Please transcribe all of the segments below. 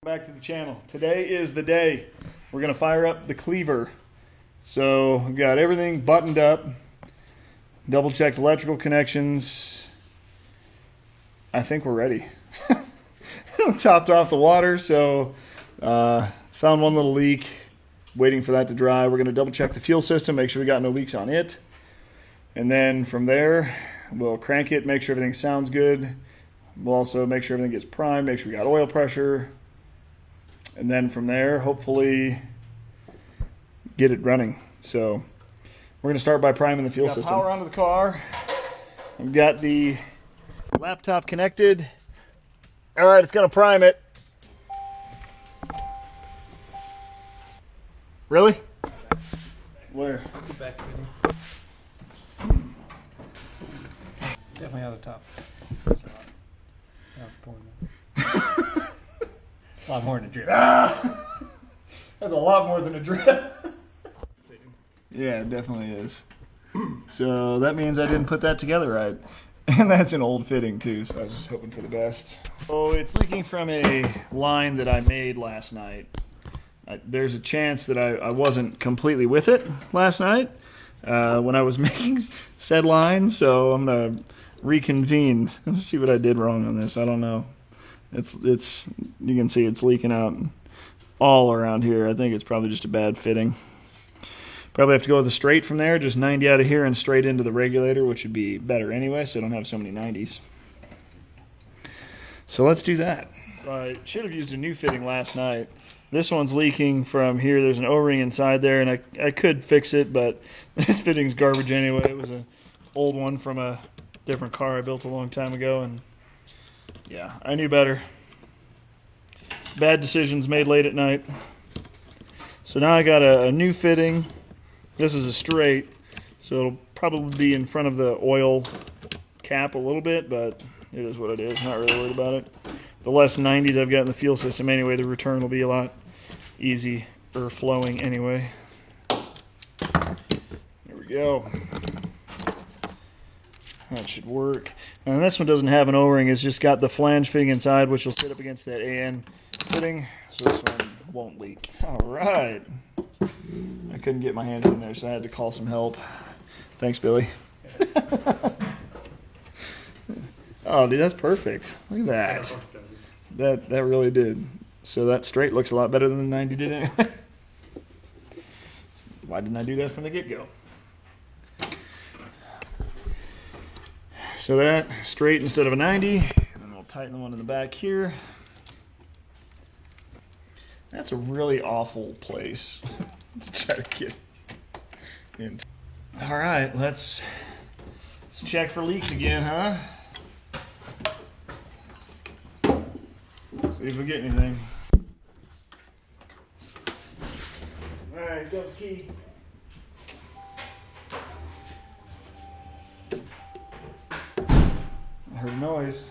Back to the channel. Today is the day we're going to fire up the Clevor. So we've got everything buttoned up, double checked electrical connections. I think we're ready. Topped off the water, so found one little leak, waiting for that to dry. We're going to double check the fuel system, make sure we got no leaks on it, and then from there we'll crank it, make sure everything sounds good. We'll also make sure everything gets primed, make sure we got oil pressure. And then from there, hopefully, get it running. So we're going to start by priming the fuel system. Power onto the car. We've got the laptop connected. All right, it's going to prime it. Really? Where? Back definitely out of the top. A lot more than a drip. Ah! That's a lot more than a drip. Yeah, it definitely is. So that means I didn't put that together right. And that's an old fitting too, so I was just hoping for the best. So it's leaking from a line that I made last night. There's a chance that I wasn't completely with it last night when I was making said line, so I'm going to reconvene. Let's see what I did wrong on this. I don't know. It's you can see it's leaking out all around here. I think it's probably just a bad fitting. Probably have to go with the straight from there, just 90 out of here and straight into the regulator, which would be better anyway, so I don't have so many 90s. So let's do that. I should have used a new fitting last night. This one's leaking from here. There's an O-ring inside there, and I could fix it, but this fitting's garbage anyway. It was an old one from a different car I built a long time ago, and yeah, I knew better. Bad decisions made late at night. So now I got a new fitting. This is a straight, so it'll probably be in front of the oil cap a little bit, but it is what it is. Not really worried about it. The less 90s I've got in the fuel system anyway, the return will be a lot easier flowing anyway. There we go. That should work. And this one doesn't have an O-ring. It's just got the flange fitting inside, which will sit up against that AN fitting, so this one won't leak. All right. I couldn't get my hands in there, so I had to call some help. Thanks, Billy. Oh, dude, that's perfect. Look at that. That really did. So that straight looks a lot better than the 90 did anyway. Why didn't I do that from the get-go? So that straight instead of a 90, and then we'll tighten the one in the back here. That's a really awful place to try to get into. All right, let's check for leaks again, huh? See if we get anything. All right, Dub's key. Heard a noise.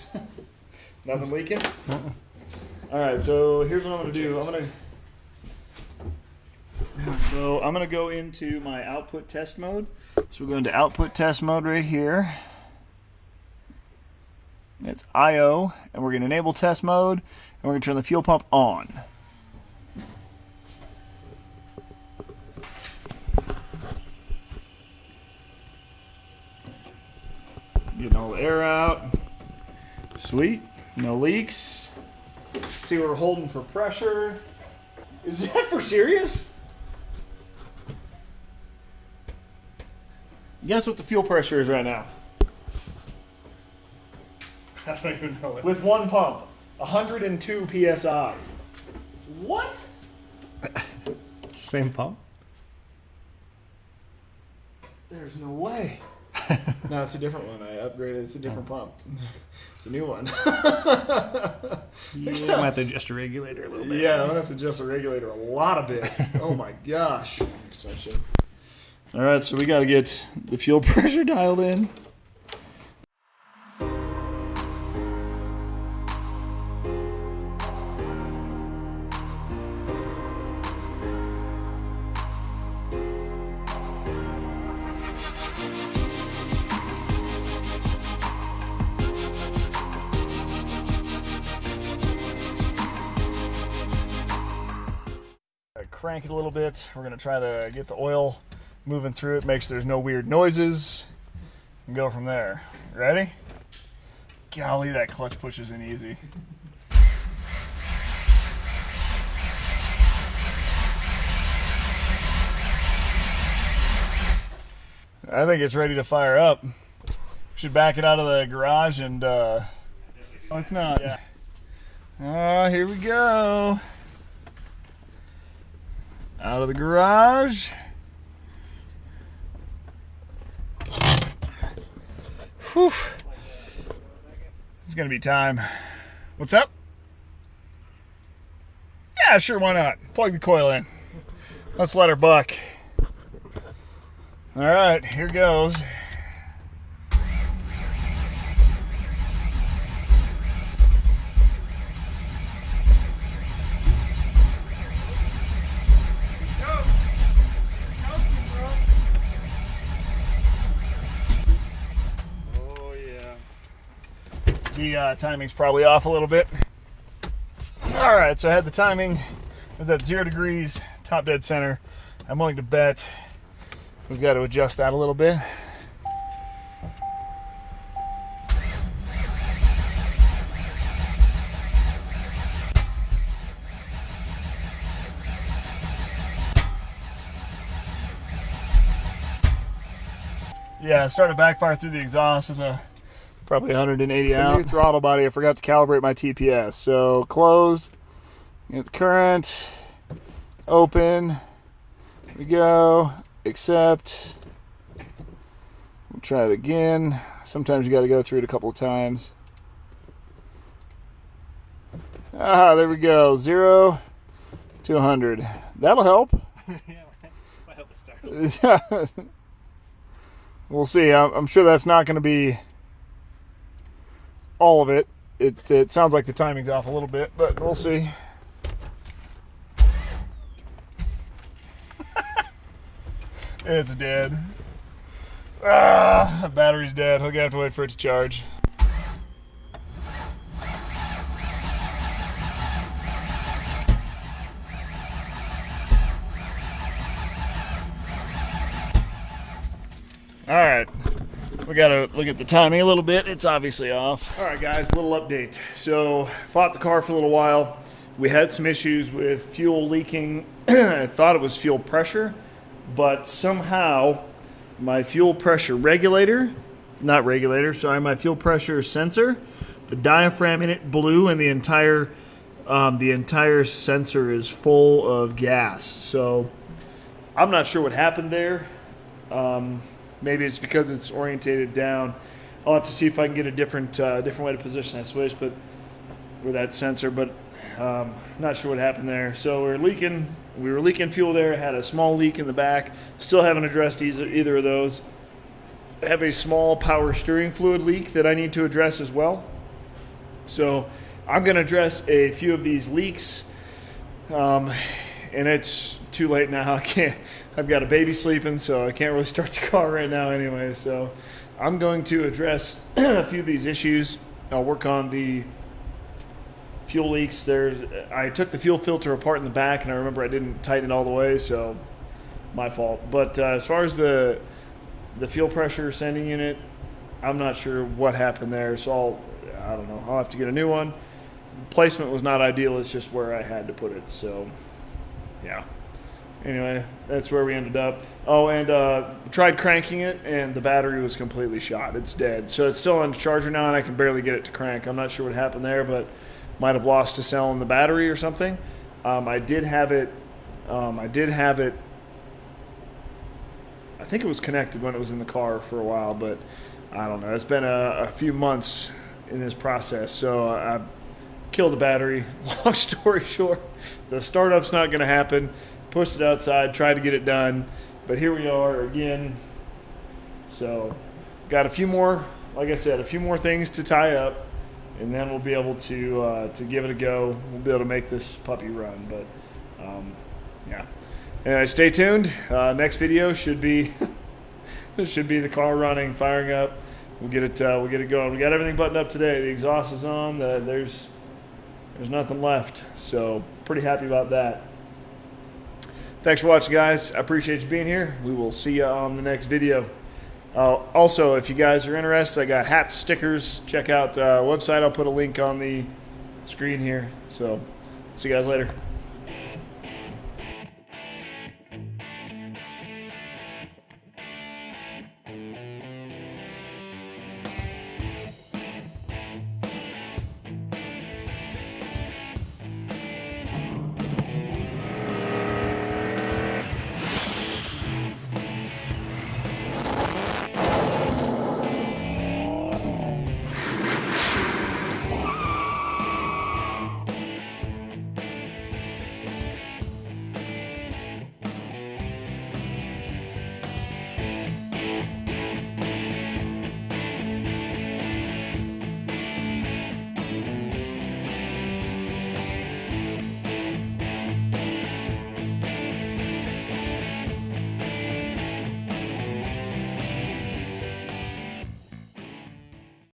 Nothing leaking? All right, so here's what I'm going to do. I'm going to go into my output test mode. So we're going to output test mode right here. It's IO, and we're going to enable test mode, and we're going to turn the fuel pump on. Getting all the air out. Sweet, no leaks. Let's see what we're holding for pressure. Is that for serious? Guess what the fuel pressure is right now? I don't even know it. With one pump, 102 PSI. What? Same pump? There's no way. No, it's a different one. I upgraded. It's a different pump. It's a new one. Yeah, I'm going to have to adjust the regulator a little bit. Yeah, I'm going to have to adjust the regulator a lot of bit. Oh my gosh. All right, so we got to get the fuel pressure dialed in. crank it a little bit. We're gonna try to get the oil moving through it, make sure there's no weird noises, and go from there. Ready? Golly, that clutch push isn't easy. I think it's ready to fire up. Should back it out of the garage and oh, it's not. Yeah. Here we go. Out of the garage. Whew. It's gonna be time. What's up? Yeah, sure, why not? Plug the coil in. Let's let her buck. All right, here goes. Oh yeah. The timing's probably off a little bit. All right, so I had the timing. It was at 0 degrees, top dead center. I'm willing to bet we've got to adjust that a little bit. Yeah, it started backfire through the exhaust. It's probably 180 out. New throttle body, I forgot to calibrate my TPS. So closed, get the current, open, here we go. Accept. We'll try it again. Sometimes you got to go through it a couple of times. There we go. 0 to 100. That'll help. Yeah, might help it start. We'll see. I'm sure that's not going to be all of it. It sounds like the timing's off a little bit, but we'll see. It's dead. The battery's dead. We're gonna have to wait for it to charge. All right, we gotta look at the timing a little bit. It's obviously off. All right, guys, a little update. So, fought the car for a little while. We had some issues with fuel leaking. I thought it was fuel pressure, but somehow my fuel pressure my fuel pressure sensor, the diaphragm in it blew, and the entire sensor is full of gas. So I'm not sure what happened there. Maybe it's because it's orientated down. I'll have to see if I can get a different way to position that switch, but with that sensor. But not sure what happened there. So we were leaking fuel there. Had a small leak in the back. Still haven't addressed either of those. I have a small power steering fluid leak that I need to address as well. So I'm going to address a few of these leaks. And it's too late now. I can't. I've got a baby sleeping, so I can't really start the car right now anyway. So I'm going to address a few of these issues. I'll work on the fuel leaks. I took the fuel filter apart in the back, and I remember I didn't tighten it all the way, so my fault. But as far as the fuel pressure sending unit, I'm not sure what happened there, so I don't know. I'll have to get a new one. Placement was not ideal. It's just where I had to put it. So yeah. Anyway, that's where we ended up. Oh, and tried cranking it, and the battery was completely shot. It's dead. So it's still on the charger now, and I can barely get it to crank. I'm not sure what happened there, but might have lost a cell in the battery or something. I did have it. I think it was connected when it was in the car for a while, but I don't know. It's been a few months in this process, so I killed the battery. Long story short, the startup's not going to happen. Pushed it outside, tried to get it done, but here we are again. So got a few more, like I said, a few more things to tie up, and then we'll be able to give it a go. We'll be able to make this puppy run. But yeah. Anyway, stay tuned. Next video should be the car running, firing up. We'll get it going. We got everything buttoned up today. The exhaust is on. There's nothing left. So pretty happy about that. Thanks for watching, guys. I appreciate you being here. We will see you on the next video. Also, if you guys are interested, I got hats, stickers. Check out the website. I'll put a link on the screen here. So, see you guys later.